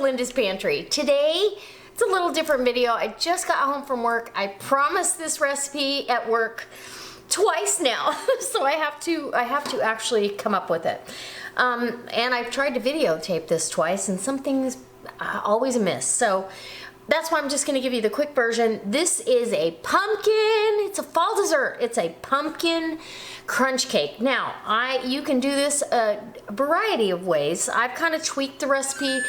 Linda's Pantry. Today, it's a little different video. I just got home from work. I promised this recipe at work twice now, so I have to actually come up with it. And I've tried to videotape this twice, and something's always amiss. So that's why I'm just going to give you the quick version. This is a pumpkin. It's a fall dessert. It's a pumpkin crunch cake. Now, you can do this a variety of ways. I've kind of tweaked the recipe,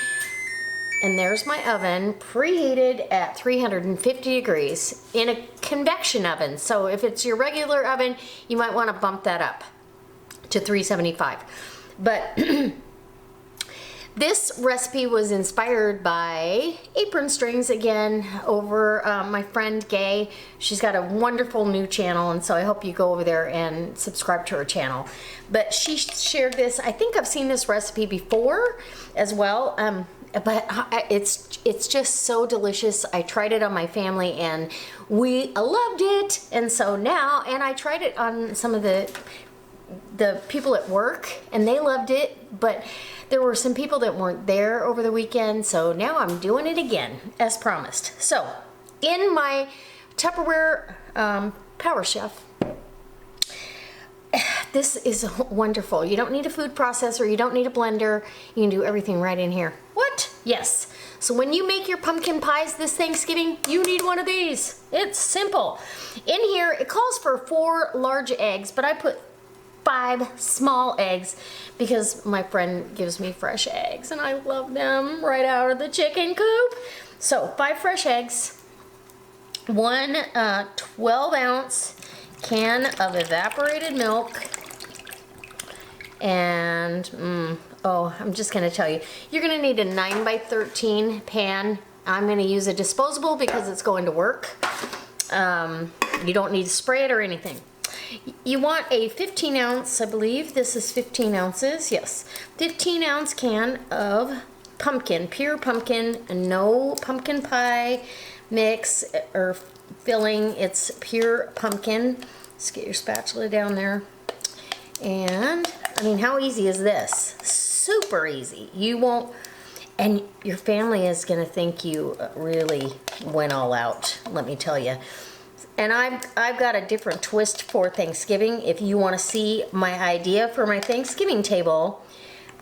and there's my oven preheated at 350 degrees in a convection oven. So if it's your regular oven, you might want to bump that up to 375. But this recipe was inspired by Apron Strings again, over my friend Gay. She's got a wonderful new channel, and so I hope you go over there and subscribe to her channel. But she shared this. I think I've seen this recipe before as well, but it's just so delicious. I tried it on my family and we loved it, and so now, and I tried it on some of the people at work and they loved it, but there were some people that weren't there over the weekend, so now I'm doing it again, as promised. So, in my Tupperware Power Chef, this is wonderful. You don't need a food processor, you don't need a blender, you can do everything right in here. What? Yes. So when you make your pumpkin pies this Thanksgiving, you need one of these. It's simple. In here, it calls for 4 large eggs, but I put 5 small eggs because my friend gives me fresh eggs and I love them right out of the chicken coop. So 5 fresh eggs, 1 12-ounce can of evaporated milk, and oh, I'm just gonna tell you, you're gonna need a 9 by 13 pan. I'm gonna use a disposable because it's going to work. You don't need to spray it or anything. You want a 15-ounce, I believe this is 15 ounces, yes, 15-ounce can of pumpkin, pure pumpkin, no pumpkin pie mix or filling. It's pure pumpkin. Let's get your spatula down there. And, I mean, how easy is this? Super easy. You won't, and your family is going to think you really went all out, let me tell you. And I've got a different twist for Thanksgiving. If you want to see my idea for my Thanksgiving table,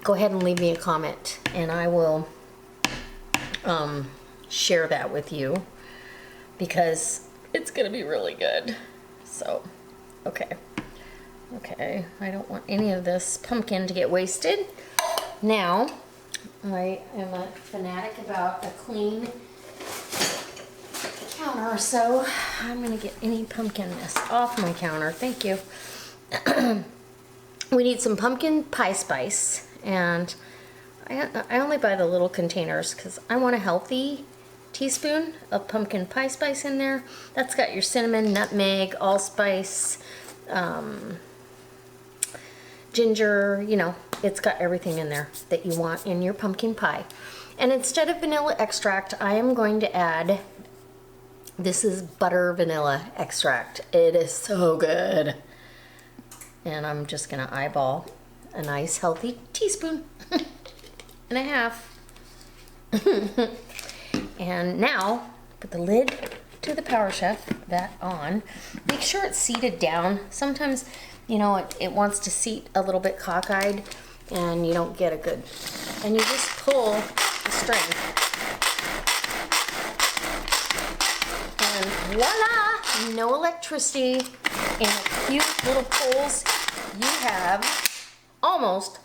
go ahead and leave me a comment, and I will share that with you, because it's going to be really good. So, okay, I don't want any of this pumpkin to get wasted. Now, I am a fanatic about a clean counter, so I'm gonna get any pumpkin mess off my counter. Thank you. We need some pumpkin pie spice, and I only buy the little containers because I want a healthy teaspoon of pumpkin pie spice in there. That's got your cinnamon, nutmeg, allspice, ginger, you know, it's got everything in there that you want in your pumpkin pie. And instead of vanilla extract, I am going to add, this is butter vanilla extract. It is so good. And I'm just gonna eyeball a nice healthy teaspoon and a half. And now, put the lid to the Power Chef, that on. Make sure it's seated down. Sometimes, you know, it wants to seat a little bit cockeyed and you don't get a good, and you just pull the string. And voila! No electricity and a cute little pulls. You have almost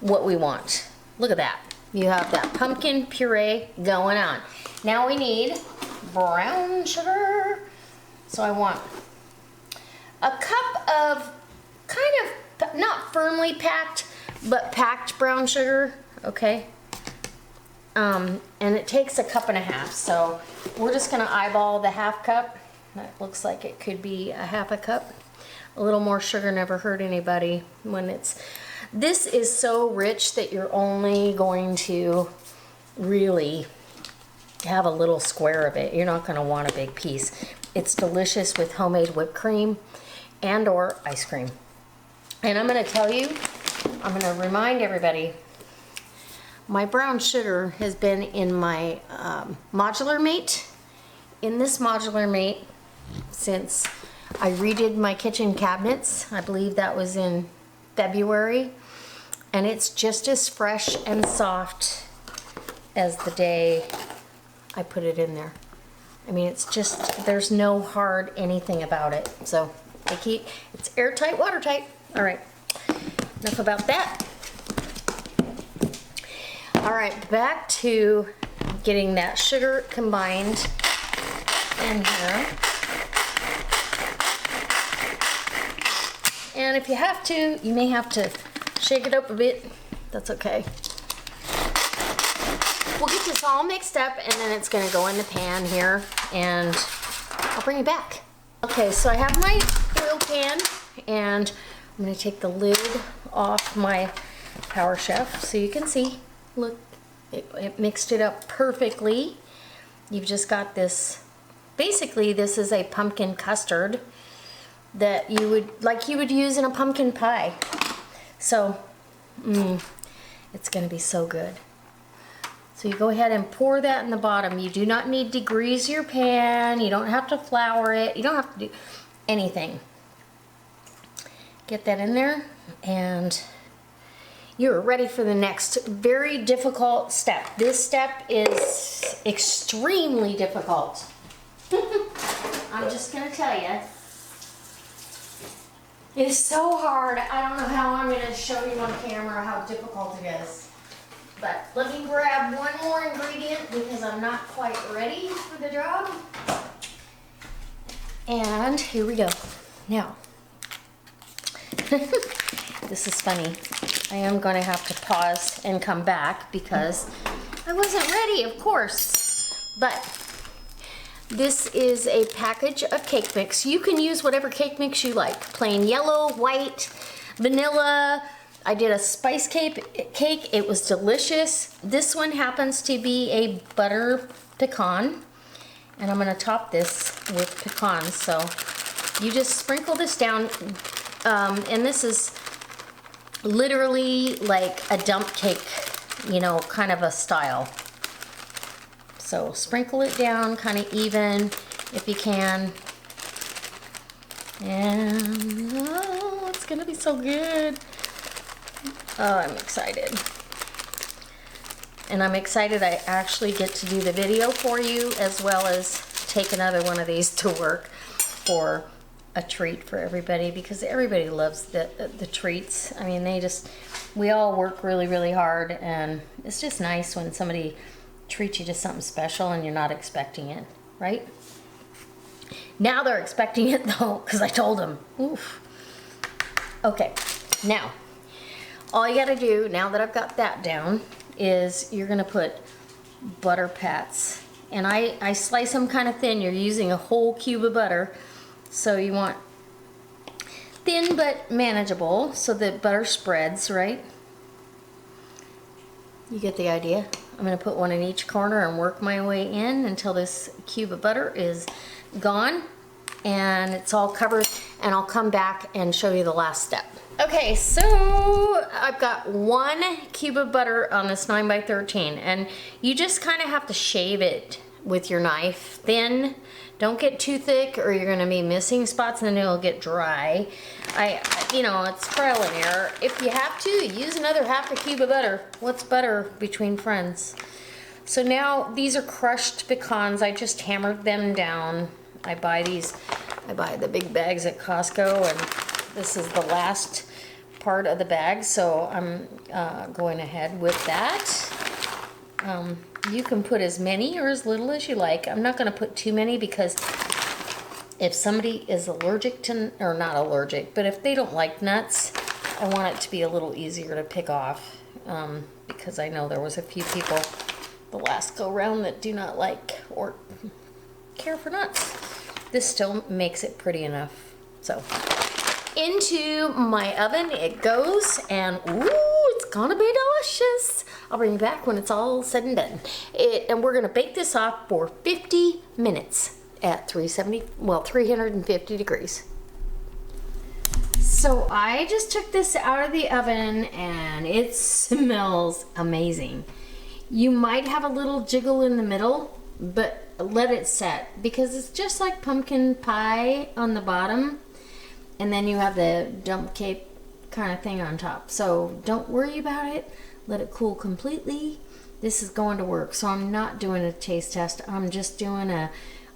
what we want. Look at that. You have that pumpkin puree going on. Now we need brown sugar. So I want a cup of kind of not firmly packed, but packed brown sugar, okay? And it takes a cup and a half, so we're just gonna eyeball the half cup. That looks like it could be a half a cup. A little more sugar never hurt anybody when it's, this is so rich that you're only going to really have a little square of it. You're not gonna want a big piece. It's delicious with homemade whipped cream and or ice cream. And I'm gonna tell you, I'm gonna remind everybody, My brown sugar has been in my modular mate, in this modular mate, since I redid my kitchen cabinets. I believe that was in February, and it's just as fresh and soft as the day I put it in there. I mean, it's just, there's no hard anything about it. So it's airtight, watertight. All right, enough about that. All right, back to getting that sugar combined in here. And if you have to, you may have to shake it up a bit. That's okay. We'll get this all mixed up, and then it's gonna go in the pan here, and I'll bring it back. Okay, so I have my oil pan, and I'm gonna take the lid off my Power Chef so you can see. Look, it mixed it up perfectly. You've just got this, basically this is a pumpkin custard that you would use in a pumpkin pie. So, it's gonna be so good. So you go ahead and pour that in the bottom. You do not need to grease your pan. You don't have to flour it. You don't have to do anything. Get that in there, and you're ready for the next very difficult step. This step is extremely difficult. I'm just gonna tell you. It is so hard. I don't know how I'm gonna show you on camera how difficult it is. But let me grab one more ingredient because I'm not quite ready for the job. And here we go. Now, this is funny. I am going to have to pause and come back because I wasn't ready, of course. But this is a package of cake mix. You can use whatever cake mix you like. Plain yellow, white, vanilla. I did a spice cake. It was delicious. This one happens to be a butter pecan. And I'm going to top this with pecans. So you just sprinkle this down. And this is literally like a dump cake, you know, kind of a style. So sprinkle it down kind of even if you can. And oh, it's gonna be so good. Oh, I'm excited. And I'm excited I actually get to do the video for you as well as take another one of these to work for a treat for everybody, because everybody loves the treats. I mean, we all work really, really hard, and it's just nice when somebody treats you to something special and you're not expecting it, right? Now they're expecting it though, because I told them. Oof. Okay, now, all you gotta do, now that I've got that down, is you're gonna put butter pats. And I slice them kind of thin. You're using a whole cube of butter. So you want thin but manageable so that butter spreads, right? You get the idea. I'm going to put one in each corner and work my way in until this cube of butter is gone and it's all covered, and I'll come back and show you the last step. Okay, so I've got 1 cube of butter on this 9x13, and you just kind of have to shave it with your knife thin. Don't get too thick or you're gonna be missing spots and then it'll get dry. You know, it's trial and error. If you have to, use another half a cube of butter. What's butter between friends? So now these are crushed pecans. I just hammered them down. I buy the big bags at Costco, and this is the last part of the bag, so I'm going ahead with that. You can put as many or as little as you like. I'm not going to put too many because if somebody is allergic to, or not allergic, but if they don't like nuts, I want it to be a little easier to pick off, because I know there was a few people the last go round that do not like or care for nuts. This still makes it pretty enough. So into my oven it goes, and ooh, it's gonna be delicious. I'll bring you back when it's all said and done. And we're gonna bake this off for 50 minutes at 350 degrees. So I just took this out of the oven and it smells amazing. You might have a little jiggle in the middle, but let it set because it's just like pumpkin pie on the bottom, and then you have the dump cake kind of thing on top. So don't worry about it. Let it cool completely. This is going to work. So I'm not doing a taste test. I'm just doing a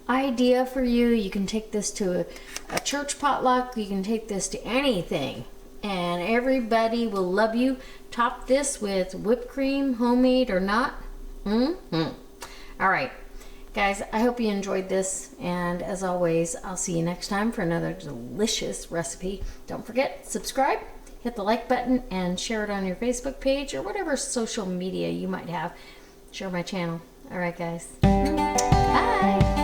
idea for you. You can take this to a church potluck. You can take this to anything and everybody will love you. Top this with whipped cream, homemade or not. All right, guys, I hope you enjoyed this, and as always, I'll see you next time for another delicious recipe. Don't forget, subscribe, hit the like button, and share it on your Facebook page or whatever social media you might have. Share my channel. All right, guys. Bye.